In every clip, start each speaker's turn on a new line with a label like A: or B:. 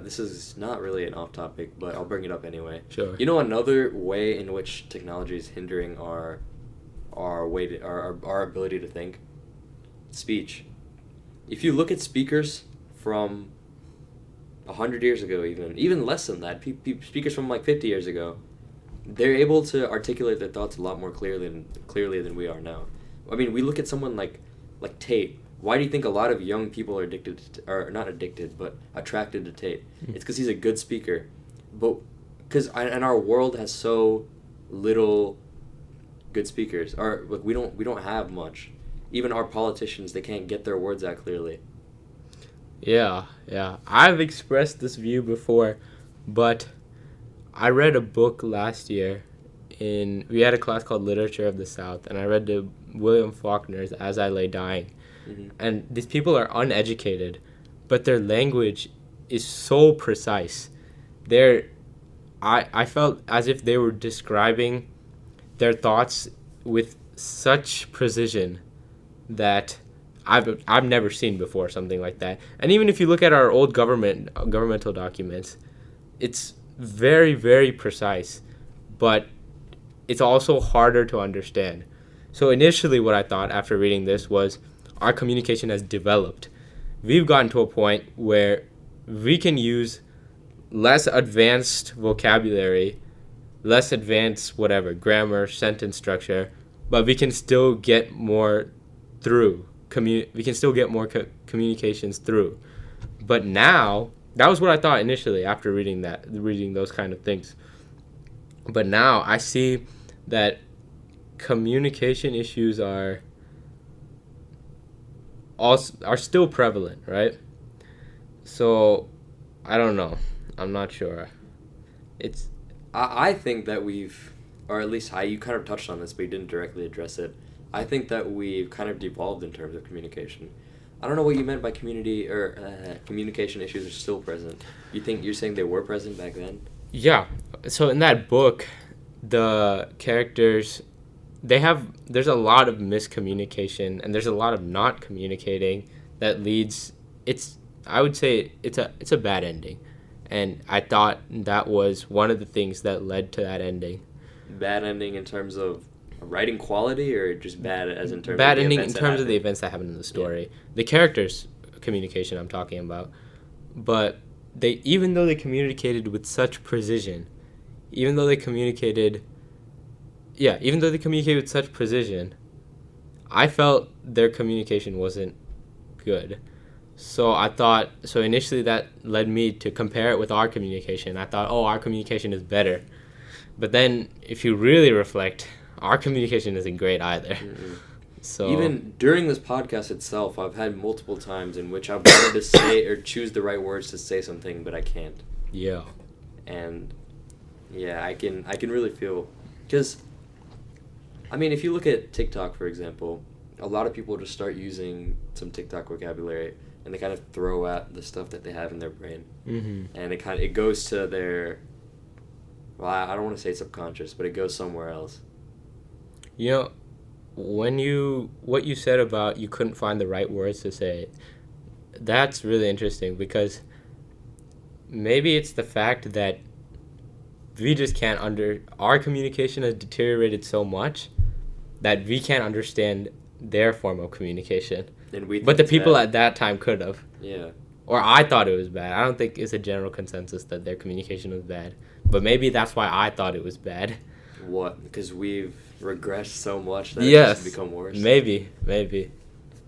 A: This is not really an off topic, but I'll bring it up anyway.
B: Sure.
A: You know, another way in which technology is hindering our ability to think, speech. If you look at speakers from 100 years ago, even less than that, speakers from like 50 years ago, they're able to articulate their thoughts a lot more clearly than we are now. I mean, we look at someone like Tate. Why do you think a lot of young people are or not addicted, but attracted to Tate? It's because he's a good speaker, but and our world has so little good speakers. We don't have much. Even our politicians, they can't get their words out clearly.
B: Yeah. I've expressed this view before, but I read a book last year. We had a class called Literature of the South, and I read William Faulkner's As I Lay Dying. Mm-hmm. And these people are uneducated, but their language is so precise. I felt as if they were describing their thoughts with such precision that I've never seen before, something like that. And even if you look at our old governmental documents, it's very, very precise, but it's also harder to understand. So initially what I thought after reading this was our communication has developed. We've gotten to a point where we can use less advanced vocabulary, less advanced grammar, sentence structure, but we can still get more through. We can still get more communications through. But now, that was what I thought initially after reading those kind of things. But now I see that communication issues are still prevalent, right? So I don't know. I'm not sure.
A: I think that or at least you kind of touched on this, but you didn't directly address it. I think that we've kind of devolved in terms of communication. I don't know what you meant by communication issues are still present. You're saying they were present back then?
B: Yeah. So in that book, the characters, there's a lot of miscommunication and there's a lot of not communicating that leads. I would say it's a bad ending, and I thought that was one of the things that led to that ending.
A: Bad ending in terms of writing quality, or just bad as in terms
B: bad
A: of the
B: ending in terms of the events that happened in the story. Yeah. The characters' communication I'm talking about, but even though they communicated with such precision, with such precision, I felt their communication wasn't good. So initially that led me to compare it with our communication. I thought, our communication is better. But then if you really reflect, our communication isn't great either. Mm-hmm. So
A: even during this podcast itself, I've had multiple times in which I've wanted to say or choose the right words to say something, but I can't.
B: Yeah.
A: And yeah, I can really feel, because I mean, if you look at TikTok, for example, a lot of people just start using some TikTok vocabulary and they kind of throw out the stuff that they have in their brain.
B: Mm-hmm.
A: And it goes to their, well, I don't want to say subconscious, but it goes somewhere else.
B: You know, what you said about you couldn't find the right words to say, that's really interesting, because maybe it's the fact that we just can't our communication has deteriorated so much that we can't understand their form of communication. But the people at that time could have.
A: Yeah.
B: Or I thought it was bad. I don't think it's a general consensus that their communication was bad. But maybe that's why I thought it was bad.
A: What? Because we've regressed so much that
B: it's
A: become worse?
B: Maybe.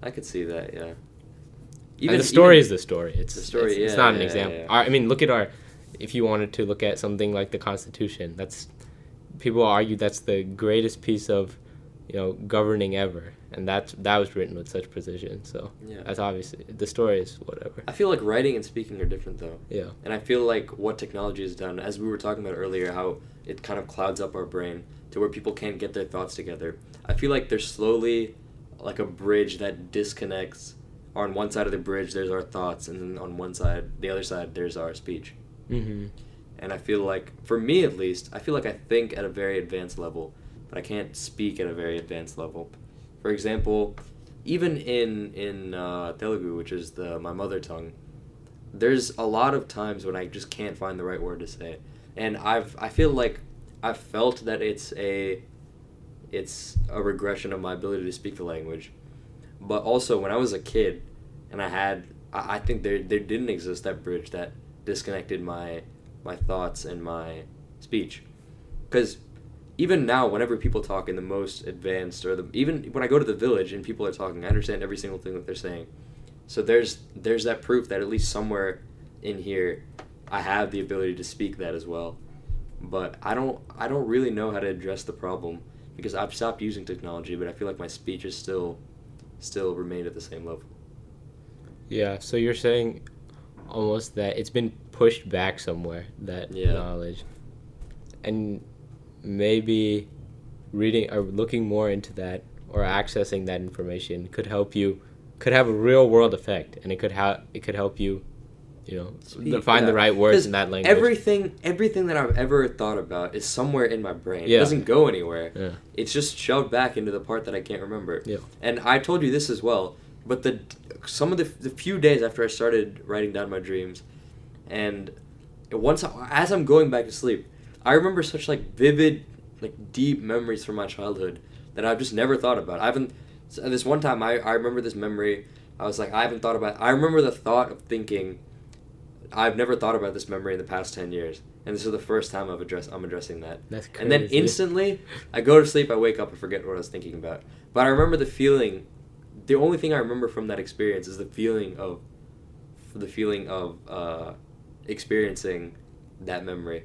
A: I could see that, yeah.
B: And the story is the story.
A: It's the story,
B: it's not an example. Yeah. I mean, if you wanted to look at something like the Constitution, people argue that's the greatest piece of, governing ever. And that was written with such precision. So that's obviously, the story is whatever.
A: I feel like writing and speaking are different, though.
B: Yeah.
A: And I feel like what technology has done, as we were talking about earlier, how it kind of clouds up our brain to where people can't get their thoughts together. I feel like there's slowly like a bridge that disconnects. On one side of the bridge, there's our thoughts, and then on the other side, there's our speech.
B: Mm-hmm.
A: And I feel like, for me at least, I think at a very advanced level, but I can't speak at a very advanced level. For example, even in Telugu, which is my mother tongue, there's a lot of times when I just can't find the right word to say, and I feel like I've felt that it's a regression of my ability to speak the language, but also when I was a kid, and I think there didn't exist that bridge that disconnected my thoughts and my speech, because even now, whenever people talk in the most advanced, or even when I go to the village and people are talking, I understand every single thing that they're saying. So there's that proof that at least somewhere in here, I have the ability to speak that as well. But I don't really know how to address the problem because I've stopped using technology, but I feel like my speech is still remained at the same level.
B: Yeah, so you're saying almost that it's been pushed back somewhere, that
A: Yeah.
B: knowledge. And maybe reading or looking more into that or accessing that information could have a real world effect, and it could help you, find the right words in that language.
A: Everything that I've ever thought about is somewhere in my brain.
B: Yeah.
A: It doesn't go anywhere.
B: Yeah.
A: It's just shoved back into the part that I can't remember.
B: Yeah.
A: And I told you this as well, but some of the few days after I started writing down my dreams, and as I'm going back to sleep, I remember such like vivid, like deep memories from my childhood that I've just never thought about. I haven't. This one time, I remember this memory. I was like, I haven't thought about. I remember the thought of thinking, I've never thought about this memory in the past 10 years, and this is the first time I'm addressing that.
B: That's crazy.
A: And then instantly, I go to sleep, I wake up, I forget what I was thinking about. But I remember the feeling. The only thing I remember from that experience is the feeling of experiencing that memory.